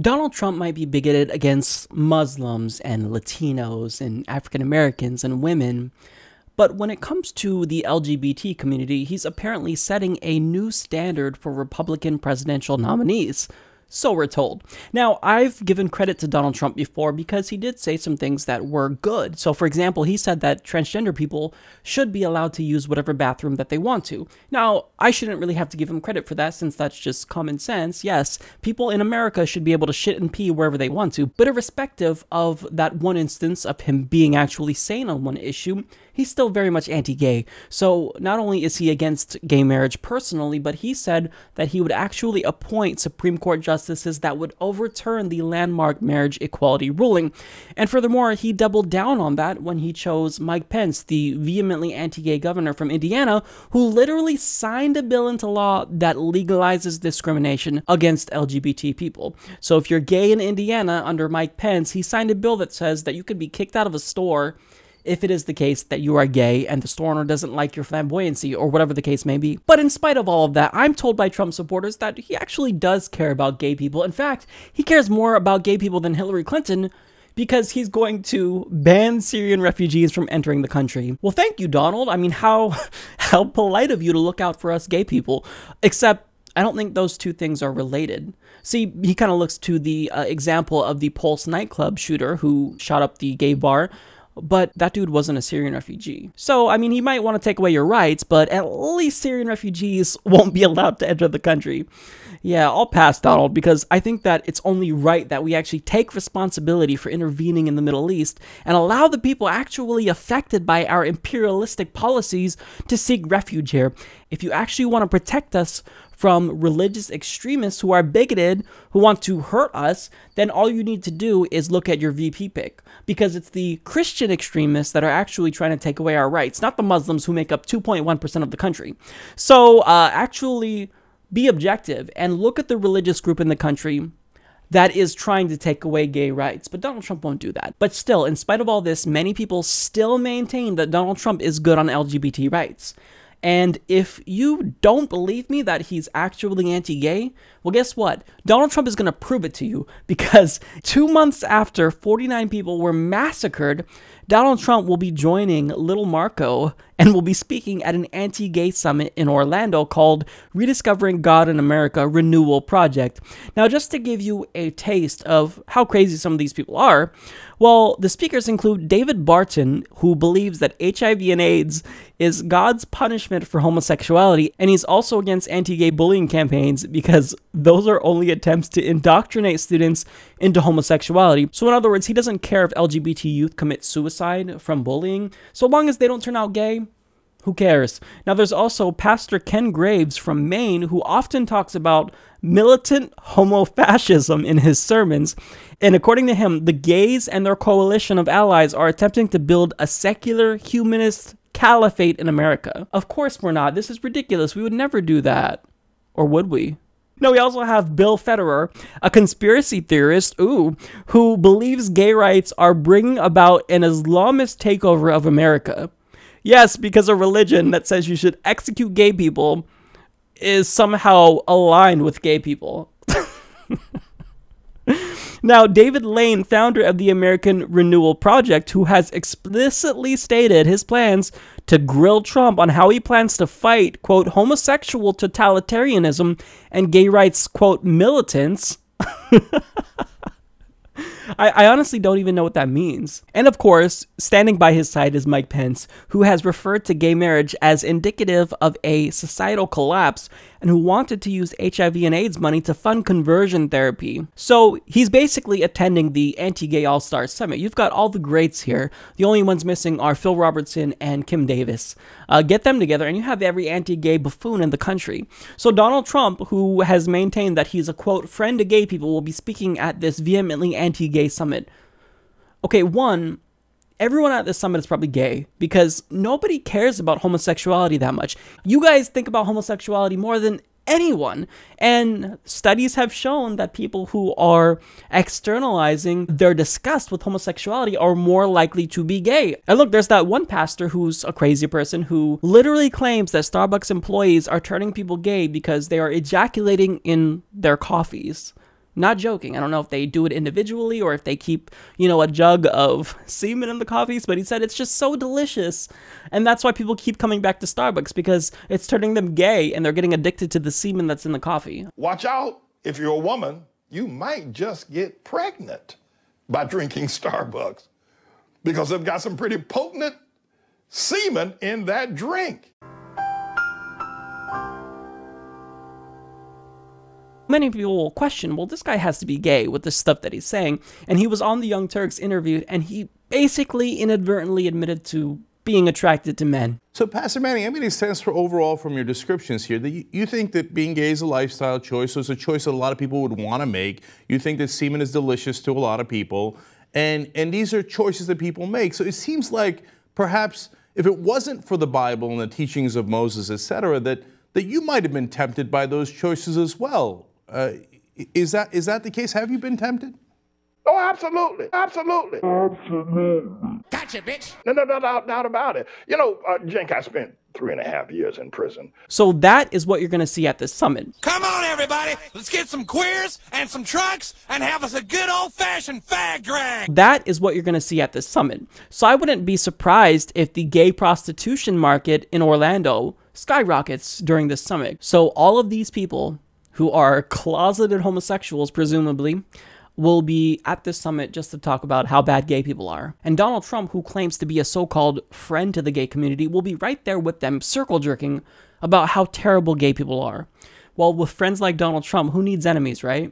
Donald Trump might be bigoted against Muslims and Latinos and African Americans and women, but when it comes to the LGBT community, he's apparently setting a new standard for Republican presidential nominees. So we're told. Now, I've given credit to Donald Trump before because he did say some things that were good. So, for example, he said that transgender people should be allowed to use whatever bathroom that they want to. Now, I shouldn't really have to give him credit for that since that's just common sense. Yes, people in America should be able to shit and pee wherever they want to. But irrespective of that one instance of him being actually sane on one issue, he's still very much anti-gay. So not only is he against gay marriage personally, but he said that he would actually appoint Supreme Court justices that would overturn the landmark marriage equality ruling. And furthermore, he doubled down on that when he chose Mike Pence, the vehemently anti-gay governor from Indiana, who literally signed a bill into law that legalizes discrimination against LGBT people. So if you're gay in Indiana under Mike Pence, he signed a bill that says that you could be kicked out of a store if it is the case that you are gay and the store owner doesn't like your flamboyancy or whatever the case may be. But in spite of all of that, I'm told by Trump supporters that he actually does care about gay people. In fact, he cares more about gay people than Hillary Clinton because he's going to ban Syrian refugees from entering the country. Well, thank you, Donald. I mean, how polite of you to look out for us gay people. Except, I don't think those two things are related. See, he kind of looks to the example of the Pulse nightclub shooter who shot up the gay bar, but that dude wasn't a Syrian refugee. So, I mean, he might want to take away your rights, but at least Syrian refugees won't be allowed to enter the country. Yeah, I'll pass, Donald, because I think that it's only right that we actually take responsibility for intervening in the Middle East and allow the people actually affected by our imperialistic policies to seek refuge here. If you actually want to protect us from religious extremists who are bigoted, who want to hurt us, then all you need to do is look at your VP pick. Because it's the Christian extremists that are actually trying to take away our rights, not the Muslims who make up 2.1% of the country. So actually be objective and look at the religious group in the country that is trying to take away gay rights. But Donald Trump won't do that. But still, in spite of all this, many people still maintain that Donald Trump is good on LGBT rights. And if you don't believe me that he's actually anti-gay, well, guess what? Donald Trump is going to prove it to you, because 2 months after 49 people were massacred, Donald Trump will be joining Little Marco and will be speaking at an anti-gay summit in Orlando called Rediscovering God in America Renewal Project. Now, just to give you a taste of how crazy some of these people are, well, the speakers include David Barton, who believes that HIV and AIDS is God's punishment for homosexuality, and he's also against anti-gay bullying campaigns because those are only attempts to indoctrinate students into homosexuality. So in other words, he doesn't care if LGBT youth commit suicide from bullying, so long as they don't turn out gay. Who cares? Now, there's also Pastor Ken Graves from Maine, who often talks about militant homofascism in his sermons. And according to him, the gays and their coalition of allies are attempting to build a secular humanist caliphate in America. Of course we're not. This is ridiculous. We would never do that. Or would we? No, we also have Bill Federer, a conspiracy theorist, who believes gay rights are bringing about an Islamist takeover of America. Yes, because a religion that says you should execute gay people is somehow aligned with gay people. Now, David Lane, founder of the American Renewal Project, who has explicitly stated his plans to grill Trump on how he plans to fight, quote, homosexual totalitarianism and gay rights, quote, militants. I honestly don't even know what that means. And of course, standing by his side is Mike Pence, who has referred to gay marriage as indicative of a societal collapse and who wanted to use HIV and AIDS money to fund conversion therapy. So he's basically attending the Anti-Gay All-Star Summit. You've got all the greats here. The only ones missing are Phil Robertson and Kim Davis. Get them together and you have every anti-gay buffoon in the country. So Donald Trump, who has maintained that he's a, quote, friend to gay people, will be speaking at this vehemently anti-gay summit. Okay, one, everyone at this summit is probably gay because nobody cares about homosexuality that much. You guys think about homosexuality more than anyone. And studies have shown that people who are externalizing their disgust with homosexuality are more likely to be gay. And look, there's that one pastor who's a crazy person who literally claims that Starbucks employees are turning people gay because they are ejaculating in their coffees. Not joking. I don't know if they do it individually or if they keep, a jug of semen in the coffees, but he said it's just so delicious. And that's why people keep coming back to Starbucks, because it's turning them gay and they're getting addicted to the semen that's in the coffee. Watch out. If you're a woman, you might just get pregnant by drinking Starbucks, because they've got some pretty potent semen in that drink. Many people will question, well, this guy has to be gay with the stuff that he's saying. And he was on the Young Turks interview, and he basically inadvertently admitted to being attracted to men. So, Pastor Manny, I'm getting a sense for overall from your descriptions here that you think that being gay is a lifestyle choice, so it's a choice that a lot of people would want to make. You think that semen is delicious to a lot of people, and these are choices that people make. So it seems like perhaps if it wasn't for the Bible and the teachings of Moses, etc., that you might have been tempted by those choices as well. Is that the case? Have you been tempted? Oh, absolutely. Absolutely. Gotcha, bitch. No doubt about it. Jink, I spent 3.5 years in prison. So that is what you're going to see at this summit. Come on, everybody. Let's get some queers and some trucks and have us a good old-fashioned fag drag. That is what you're going to see at this summit. So I wouldn't be surprised if the gay prostitution market in Orlando skyrockets during this summit. So all of these people who are closeted homosexuals, presumably, will be at this summit just to talk about how bad gay people are. And Donald Trump, who claims to be a so-called friend to the gay community, will be right there with them, circle jerking about how terrible gay people are. Well, with friends like Donald Trump, who needs enemies, right?